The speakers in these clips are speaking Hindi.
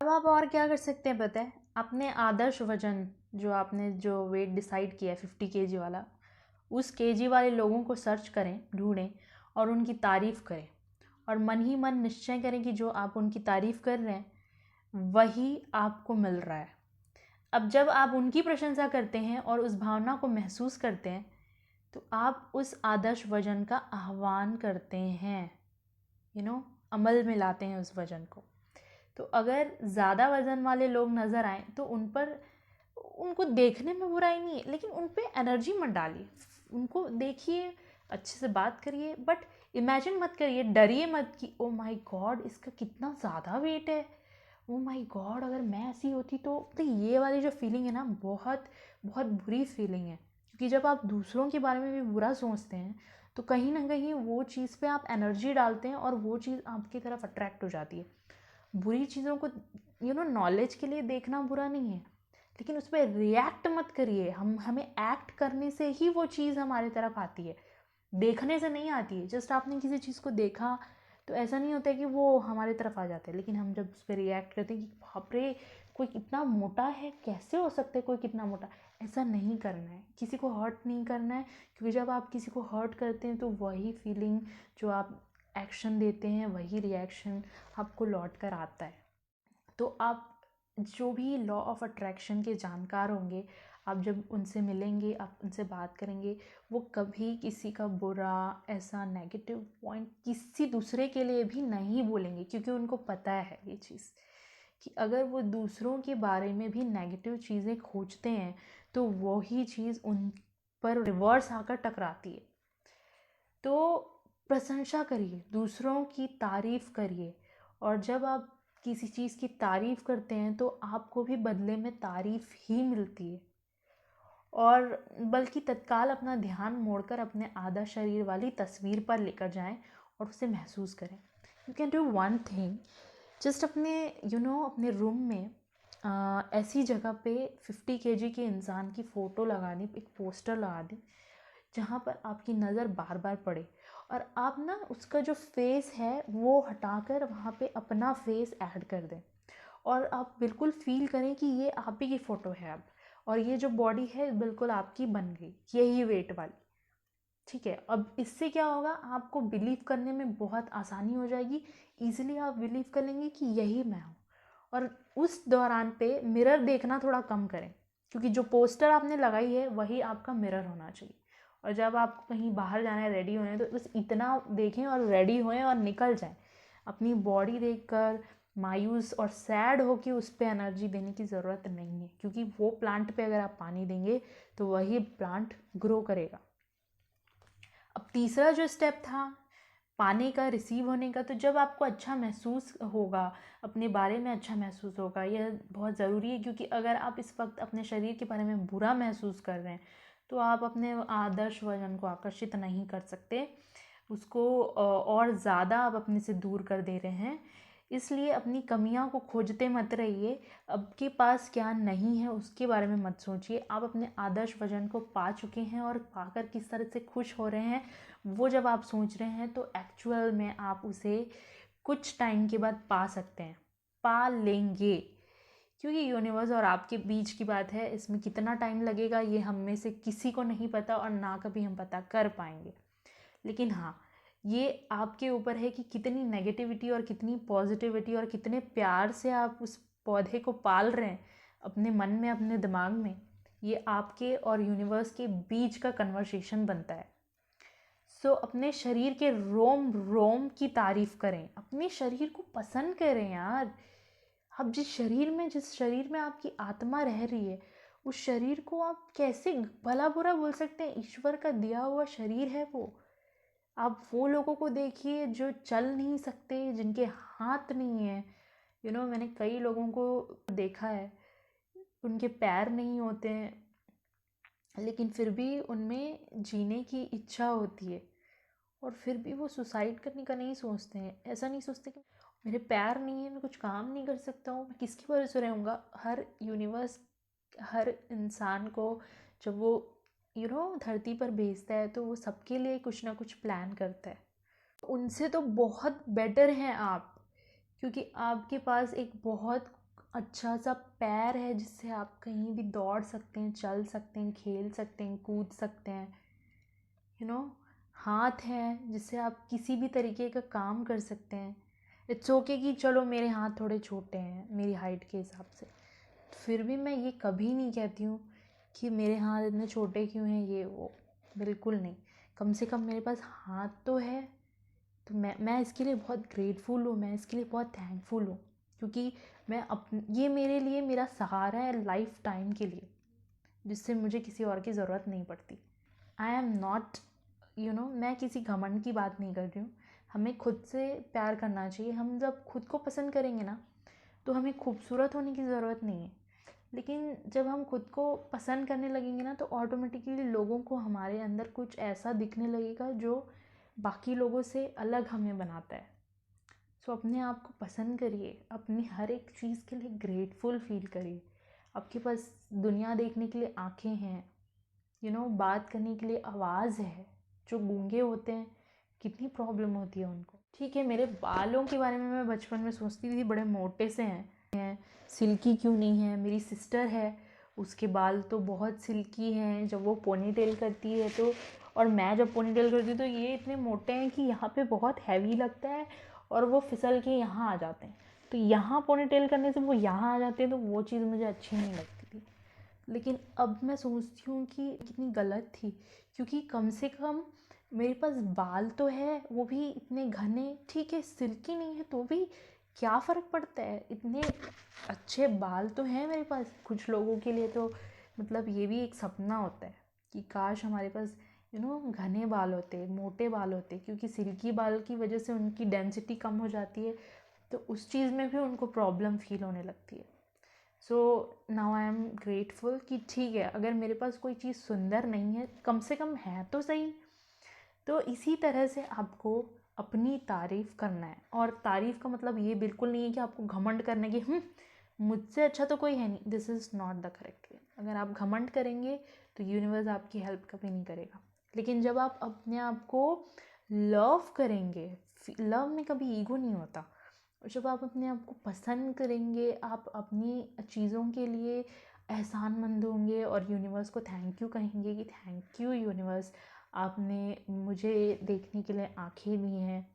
अब आप और क्या कर सकते हैं पता है, अपने आदर्श वजन जो वेट डिसाइड किया है 50 kg वाला, उस केजी वाले लोगों को सर्च करें, ढूंढें और उनकी तारीफ़ करें और मन ही मन निश्चय करें कि जो आप उनकी तारीफ़ कर रहे हैं वही आपको मिल रहा है। अब जब आप उनकी प्रशंसा करते हैं और उस भावना को महसूस करते हैं तो आप उस आदर्श वजन का आह्वान करते हैं, अमल में लाते हैं उस वजन को। तो अगर ज़्यादा वज़न वाले लोग नज़र आएँ तो उनको देखने में बुराई नहीं है, लेकिन उन पे एनर्जी मत डालिए। उनको देखिए, अच्छे से बात करिए, बट इमेजिन मत करिए, डरिए मत कि ओ माय गॉड इसका कितना ज़्यादा वेट है, ओ माय गॉड अगर मैं ऐसी होती तो ये वाली जो फीलिंग है ना, बहुत बहुत बुरी फीलिंग है। क्योंकि जब आप दूसरों के बारे में भी बुरा सोचते हैं तो कहीं ना कहीं वो चीज़ पे आप एनर्जी डालते हैं और वो चीज़ आपकी तरफ अट्रैक्ट हो जाती है। बुरी चीज़ों को नॉलेज के लिए देखना बुरा नहीं है, लेकिन उस पर रिएक्ट मत करिए। हमें एक्ट करने से ही वो चीज़ हमारी तरफ आती है, देखने से नहीं आती है। जस्ट आपने किसी चीज़ को देखा तो ऐसा नहीं होता है कि वो हमारी तरफ आ जाता है, लेकिन हम जब उस पर रिएक्ट करते हैं कि बाप रे कोई कितना मोटा है, कैसे हो सकता है कोई कितना मोटा, ऐसा नहीं करना है, किसी को हर्ट नहीं करना है। क्योंकि जब आप किसी को हर्ट करते हैं तो वही फीलिंग जो आप एक्शन देते हैं, वही रिएक्शन आपको लौट कर आता है। तो आप जो भी लॉ ऑफ अट्रैक्शन के जानकार होंगे, आप जब उनसे मिलेंगे, आप उनसे बात करेंगे, वो कभी किसी का बुरा, ऐसा नेगेटिव पॉइंट किसी दूसरे के लिए भी नहीं बोलेंगे। क्योंकि उनको पता है ये चीज़ कि अगर वो दूसरों के बारे में भी नेगेटिव चीज़ें खोजते हैं तो वही चीज़ उन पर रिवर्स आकर टकराती है। तो प्रशंसा करिए, दूसरों की तारीफ़ करिए, और जब आप किसी चीज़ की तारीफ़ करते हैं तो आपको भी बदले में तारीफ़ ही मिलती है। और बल्कि तत्काल अपना ध्यान मोड़कर अपने आधा शरीर वाली तस्वीर पर लेकर जाएं और उसे महसूस करें। You can do one thing, just अपने रूम में ऐसी जगह पे 50 kg के इंसान की फ़ोटो लगा दी, एक पोस्टर लगा दी जहाँ पर आपकी नज़र बार बार पड़े, और आप ना उसका जो फेस है वो हटाकर वहाँ पे अपना फेस ऐड कर दें, और आप बिल्कुल फील करें कि ये आप ही की फ़ोटो है अब, और ये जो बॉडी है बिल्कुल आपकी बन गई, यही वेट वाली। ठीक है, अब इससे क्या होगा, आपको बिलीव करने में बहुत आसानी हो जाएगी, ईजिली आप बिलीव कर लेंगे कि यही मैं हूँ। और उस दौरान पे मिरर देखना थोड़ा कम करें, क्योंकि जो पोस्टर आपने लगाई है वही आपका मिरर होना चाहिए। और जब आपको कहीं बाहर जाना है, रेडी होना है, तो बस इतना देखें और रेडी होएं और निकल जाएं। अपनी बॉडी देखकर मायूस और सैड होकर उस पर एनर्जी देने की ज़रूरत नहीं है, क्योंकि वो प्लांट पे अगर आप पानी देंगे तो वही प्लांट ग्रो करेगा। अब तीसरा जो स्टेप था पाने का, रिसीव होने का, तो जब आपको अच्छा महसूस होगा, अपने बारे में अच्छा महसूस होगा, यह बहुत ज़रूरी है। क्योंकि अगर आप इस वक्त अपने शरीर के बारे में बुरा महसूस कर रहे हैं तो आप अपने आदर्श वजन को आकर्षित नहीं कर सकते, उसको और ज़्यादा आप अपने से दूर कर दे रहे हैं। इसलिए अपनी कमियां को खोजते मत रहिए, आपके पास क्या नहीं है उसके बारे में मत सोचिए। आप अपने आदर्श वजन को पा चुके हैं और पाकर किस तरह से खुश हो रहे हैं, वो जब आप सोच रहे हैं तो एक्चुअल में आप उसे कुछ टाइम के बाद पा सकते हैं, पा लेंगे। क्योंकि यूनिवर्स और आपके बीच की बात है, इसमें कितना टाइम लगेगा ये हम में से किसी को नहीं पता, और ना कभी हम पता कर पाएंगे। लेकिन हाँ, ये आपके ऊपर है कि कितनी नेगेटिविटी और कितनी पॉजिटिविटी और कितने प्यार से आप उस पौधे को पाल रहे हैं अपने मन में, अपने दिमाग में। ये आपके और यूनिवर्स के बीच का कन्वर्सेशन बनता है। सो अपने शरीर के रोम रोम की तारीफ करें, अपने शरीर को पसंद करें यार। आप जिस शरीर में आपकी आत्मा रह रही है, उस शरीर को आप कैसे भला बुरा बोल सकते हैं? ईश्वर का दिया हुआ शरीर है वो। आप वो लोगों को देखिए जो चल नहीं सकते, जिनके हाथ नहीं है। मैंने कई लोगों को देखा है, उनके पैर नहीं होते हैं, लेकिन फिर भी उनमें जीने की इच्छा होती है, और फिर भी वो सुसाइड करने का नहीं सोचते हैं। ऐसा नहीं सोचते कि मेरे पैर नहीं है, मैं कुछ काम नहीं कर सकता हूँ, मैं किसकी भरोसे रहूँगा। हर यूनिवर्स हर इंसान को जब वो धरती पर भेजता है तो वो सबके लिए कुछ ना कुछ प्लान करता है। उनसे तो बहुत बेटर हैं आप, क्योंकि आपके पास एक बहुत अच्छा सा पैर है जिससे आप कहीं भी दौड़ सकते हैं, चल सकते हैं, खेल सकते हैं, कूद सकते हैं, यू नो हाथ है जिससे आप किसी भी तरीके का काम कर सकते हैं। इट्स ओके कि चलो मेरे हाथ थोड़े छोटे हैं मेरी हाइट के हिसाब से, फिर भी मैं ये कभी नहीं कहती हूँ कि मेरे हाथ इतने छोटे क्यों हैं, ये वो, बिल्कुल नहीं। कम से कम मेरे पास हाथ तो है, तो मैं इसके लिए बहुत ग्रेटफुल हूँ, मैं इसके लिए बहुत थैंकफुल हूँ, क्योंकि ये मेरे लिए मेरा सहारा है लाइफ टाइम के लिए, जिससे मुझे किसी और की ज़रूरत नहीं पड़ती। आई एम नॉट मैं किसी घमंड की बात नहीं कर रही हूँ। हमें खुद से प्यार करना चाहिए। हम जब खुद को पसंद करेंगे ना, तो हमें खूबसूरत होने की ज़रूरत नहीं है। लेकिन जब हम खुद को पसंद करने लगेंगे ना, तो ऑटोमेटिकली लोगों को हमारे अंदर कुछ ऐसा दिखने लगेगा जो बाकी लोगों से अलग हमें बनाता है। सो अपने आप को पसंद करिए, अपनी हर एक चीज़ के लिए ग्रेटफुल फील करिए। आपके पास दुनिया देखने के लिए आँखें हैं, बात करने के लिए आवाज़ है। जो गूंगे होते हैं, कितनी प्रॉब्लम होती है उनको। ठीक है, मेरे बालों के बारे में मैं बचपन में सोचती थी बड़े मोटे से हैं, सिल्की क्यों नहीं है। मेरी सिस्टर है, उसके बाल तो बहुत सिल्की हैं जब वो पोनीटेल करती है तो, और मैं जब पोनीटेल करती हूँ तो ये इतने मोटे हैं कि यहाँ पे बहुत हैवी लगता है और वो फिसल के यहाँ आ जाते हैं। तो यहाँ पोनीटेल करने से वो यहाँ आ जाते हैं, तो वो चीज़ मुझे अच्छी नहीं लगती थी। लेकिन अब मैं सोचती हूँ कि कितनी गलत थी, क्योंकि कम से कम मेरे पास बाल तो है, वो भी इतने घने। ठीक है, सिल्की नहीं है तो भी क्या फ़र्क पड़ता है, इतने अच्छे बाल तो हैं मेरे पास। कुछ लोगों के लिए तो मतलब ये भी एक सपना होता है कि काश हमारे पास घने बाल होते, मोटे बाल होते, क्योंकि सिल्की बाल की वजह से उनकी डेंसिटी कम हो जाती है, तो उस चीज़ में भी उनको प्रॉब्लम फील होने लगती है। So now I am grateful कि ठीक है, अगर मेरे पास कोई चीज़ सुंदर नहीं है, कम से कम है तो सही। तो इसी तरह से आपको अपनी तारीफ़ करना है। और तारीफ़ का मतलब ये बिल्कुल नहीं है कि आपको घमंड करने की मुझसे अच्छा तो कोई है नहीं। This is not the correct way. अगर आप घमंड करेंगे तो यूनिवर्स आपकी हेल्प कभी नहीं करेगा। लेकिन जब आप अपने आप को लव करेंगे, लव में कभी ईगो नहीं होता, और जब आप अपने आप को पसंद करेंगे, आप अपनी चीज़ों के लिए एहसानमंद होंगे और यूनिवर्स को थैंक यू कहेंगे कि थैंक यू यूनिवर्स, आपने मुझे देखने के लिए आँखें दी हैं।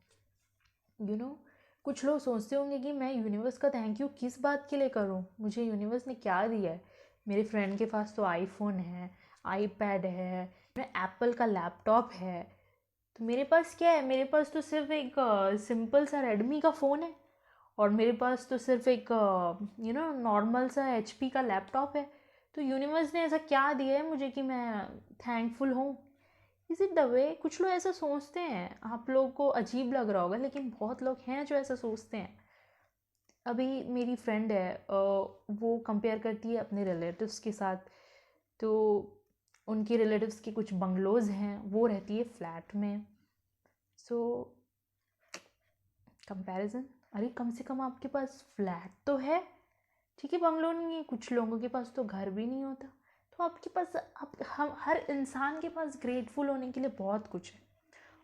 कुछ लोग सोचते होंगे कि मैं यूनिवर्स का थैंक यू किस बात के लिए करूं, मुझे यूनिवर्स ने क्या दिया है। मेरे फ्रेंड के पास तो आईफोन है, आईपैड है, एप्पल का लैपटॉप है, तो मेरे पास क्या है? मेरे पास तो सिर्फ एक सिंपल सा रेडमी का फ़ोन है, और मेरे पास तो सिर्फ एक नॉर्मल सा एचपी का लैपटॉप है। तो यूनिवर्स ने ऐसा क्या दिया है मुझे कि मैं थैंकफुल हूँ? Is it the way? कुछ लोग ऐसा सोचते हैं, आप लोगों को अजीब लग रहा होगा, लेकिन बहुत लोग हैं जो ऐसा सोचते हैं। अभी मेरी फ्रेंड है, वो कंपेयर करती है अपने रिलेटिव्स के साथ। तो उनके रिलेटिव्स के कुछ बंगलोज़ हैं, वो रहती है फ्लैट में। सो कंपैरिजन, अरे कम से कम आपके पास फ्लैट तो है, ठीक है, बंगलो नहीं है। कुछ लोगों के पास तो घर भी नहीं होता। तो आपके पास, हम हर इंसान के पास ग्रेटफुल होने के लिए बहुत कुछ है।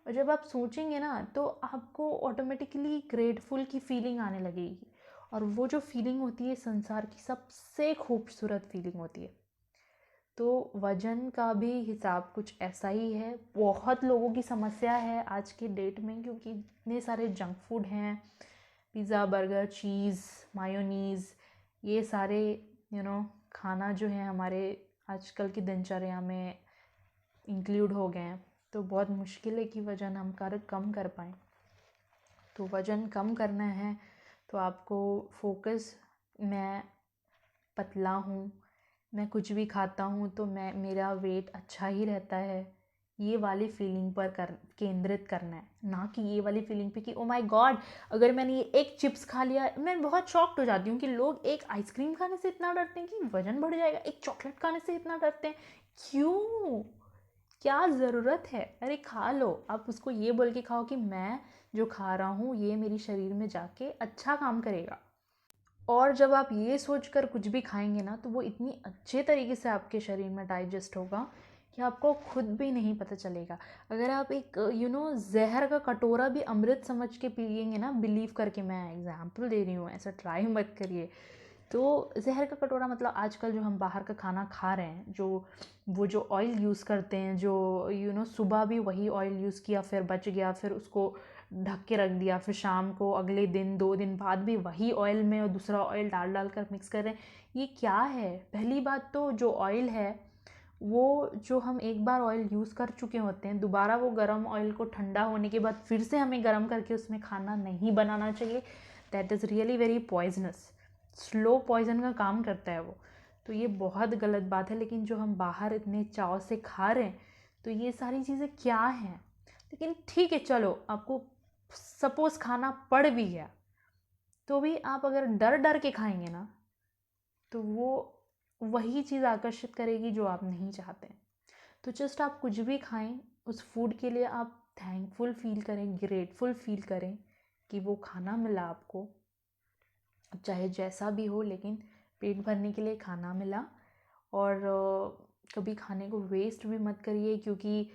और जब आप सोचेंगे ना, तो आपको ऑटोमेटिकली ग्रेटफुल की फीलिंग आने लगेगी, और वो जो फीलिंग होती है संसार की सबसे खूबसूरत फीलिंग होती है। तो वज़न का भी हिसाब कुछ ऐसा ही है। बहुत लोगों की समस्या है आज के डेट में, क्योंकि इतने सारे जंक फूड हैं, पिज़्ज़ा, बर्गर, चीज़, मायोनीज़, ये सारे खाना जो है हमारे आजकल की दिनचर्या में इंक्लूड हो गए हैं। तो बहुत मुश्किल है कि वज़न हम कम कर पाएँ। तो वज़न कम करना है तो आपको फोकस, मैं पतला हूँ, मैं कुछ भी खाता हूँ तो मेरा वेट अच्छा ही रहता है, ये वाली फीलिंग पर केंद्रित करना है, ना कि ये वाली फीलिंग पे कि ओ माय गॉड, अगर मैंने ये एक चिप्स खा लिया। मैं बहुत शॉक्ड हो जाती हूँ कि लोग एक आइसक्रीम खाने से इतना डरते हैं कि वज़न बढ़ जाएगा, एक चॉकलेट खाने से इतना डरते हैं, क्यों? क्या ज़रूरत है? अरे खा लो। आप उसको ये बोल के खाओ कि मैं जो खा रहा हूँ ये मेरी शरीर में जाके अच्छा काम करेगा। और जब आप ये सोचकर कुछ भी खाएंगे ना, तो वो इतनी अच्छे तरीके से आपके शरीर में डाइजेस्ट होगा कि आपको खुद भी नहीं पता चलेगा। अगर आप एक जहर का कटोरा भी अमृत समझ के पिएंगे ना, बिलीव करके, मैं एग्जाम्पल दे रही हूँ, ऐसा ट्राई मत करिए, तो जहर का कटोरा मतलब आजकल जो हम बाहर का खाना खा रहे हैं, जो ऑयल यूज़ करते हैं, जो सुबह भी वही ऑयल यूज़ किया, फिर बच गया, फिर उसको ढक के रख दिया, फिर शाम को अगले दिन 2 दिन बाद भी वही ऑयल में और दूसरा ऑयल डाल डाल कर मिक्स कर रहे हैं। ये क्या है? पहली बात तो जो ऑयल है वो जो हम एक बार ऑयल यूज़ कर चुके होते हैं, दोबारा वो गर्म ऑयल को ठंडा होने के बाद फिर से हमें गर्म करके उसमें खाना नहीं बनाना चाहिए। That is really very poisonous, slow poison का काम करता है वो। तो ये बहुत गलत बात है। लेकिन जो हम बाहर इतने चाव से खा रहे हैं, तो ये सारी चीज़ें क्या हैं? लेकिन ठीक है, चलो आपको सपोज़ खाना पड़ भी गया, तो भी आप अगर डर डर के खाएंगे ना, तो वो वही चीज़ आकर्षित करेगी जो आप नहीं चाहते। तो जस्ट आप कुछ भी खाएं, उस फूड के लिए आप थैंकफुल फील करें, ग्रेटफुल फील करें कि वो खाना मिला आपको, चाहे जैसा भी हो, लेकिन पेट भरने के लिए खाना मिला। और कभी खाने को वेस्ट भी मत करिए, क्योंकि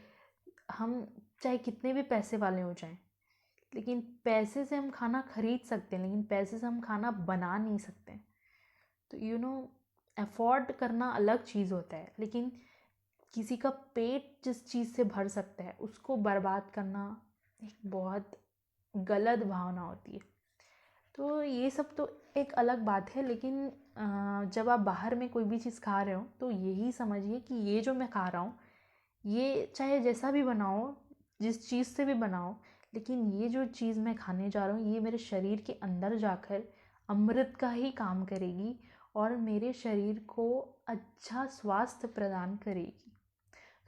हम चाहे कितने भी पैसे वाले हो जाएं, लेकिन पैसे से हम खाना खरीद सकते हैं, लेकिन पैसे से हम खाना बना नहीं सकते। तो अफोर्ड करना अलग चीज़ होता है, लेकिन किसी का पेट जिस चीज़ से भर सकता है उसको बर्बाद करना एक बहुत गलत भावना होती है। तो ये सब तो एक अलग बात है, लेकिन जब आप बाहर में कोई भी चीज़ खा रहे हो तो यही समझिए कि ये जो मैं खा रहा हूँ, ये चाहे जैसा भी बनाओ, जिस चीज़ से भी बनाओ, लेकिन ये जो चीज़ मैं खाने जा रहा हूँ ये मेरे शरीर के अंदर जाकर अमृत का ही काम करेगी और मेरे शरीर को अच्छा स्वास्थ्य प्रदान करेगी।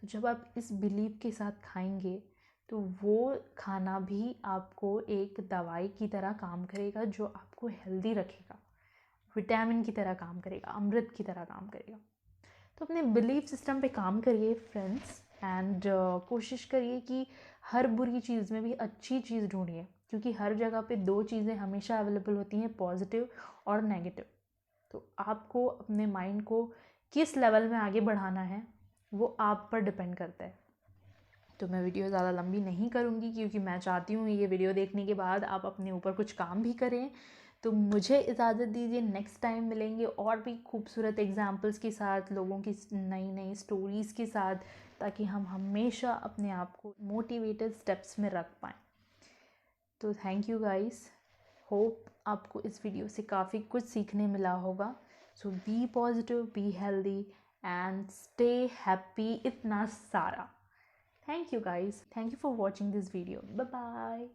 तो जब आप इस बिलीव के साथ खाएंगे तो वो खाना भी आपको एक दवाई की तरह काम करेगा, जो आपको हेल्दी रखेगा, विटामिन की तरह काम करेगा, अमृत की तरह काम करेगा। तो अपने बिलीफ सिस्टम पे काम करिए फ्रेंड्स, एंड कोशिश करिए कि हर बुरी चीज़ में भी अच्छी चीज़ ढूंढिए, क्योंकि हर जगह पे दो चीज़ें हमेशा अवेलेबल होती हैं, पॉजिटिव और नेगेटिव। तो आपको अपने माइंड को किस लेवल में आगे बढ़ाना है वो आप पर डिपेंड करता है। तो मैं वीडियो ज़्यादा लंबी नहीं करूँगी, क्योंकि मैं चाहती हूँ ये वीडियो देखने के बाद आप अपने ऊपर कुछ काम भी करें। तो मुझे इजाज़त दीजिए, नेक्स्ट टाइम मिलेंगे और भी खूबसूरत एग्जाम्पल्स के साथ, लोगों की नई नई स्टोरीज़ के साथ, ताकि हम हमेशा अपने आप को मोटिवेटेड स्टेप्स में रख पाएँ। तो थैंक यू गाइस, होप आपको इस वीडियो से काफ़ी कुछ सीखने मिला होगा। So be positive, be healthy and stay happy, इतना सारा। Thank you guys. Thank you for watching this video. Bye bye.